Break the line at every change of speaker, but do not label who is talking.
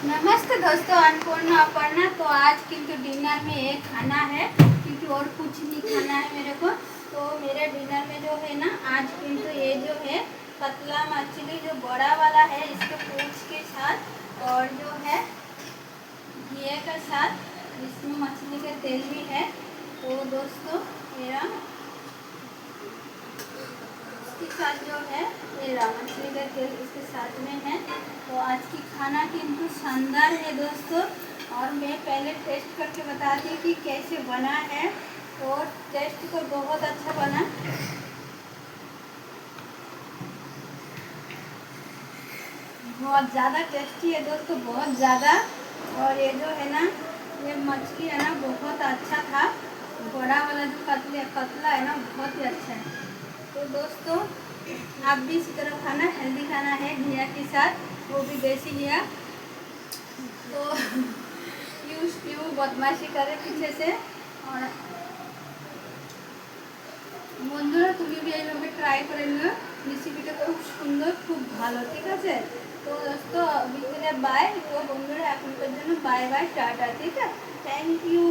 नमस्ते दोस्तों, अन्नपूर्णा अपर्णा। तो आज किंतु डिनर में एक खाना है, क्योंकि और कुछ नहीं खाना है मेरे को। तो मेरे डिनर में जो है ना, आज किंतु ये जो है कतला मछली जो बड़ा वाला है, इसके पूंछ के साथ और जो है घी के साथ, इसमें मछली का तेल भी है। तो दोस्तों मेरा इसके साथ जो है मेरा मछली का तेल इसके साथ में है। तो आज की खाना किंतु शानदार है दोस्तों, और मैं पहले टेस्ट करके बताती हूँ कि कैसे बना है। और टेस्ट तो बहुत अच्छा बना, बहुत ज़्यादा टेस्टी है दोस्तों, बहुत ज़्यादा। और ये जो है ना, ये मछली है ना, बहुत अच्छा था। बड़ा वाला जो कतला है ना, बहुत ही अच्छा है। तो दोस्तों आप भी इसी तरह खाना, हेल्दी खाना है घिया के साथ, वो भी देसी घिया। तो यूँ बदमाशी करे पीछे से। और বন্ধুরা তুমি भी এইভাবে ট্রাই করে নিও, রেসিপিটা খুব সুন্দর, খুব ভালো, ঠিক আছে। তো দোস্ত বিকেলে বাই। তো বন্ধুরা এখনকার জন্য বাই বাই, টাটা, ঠিক আছে, থ্যাংক ইউ।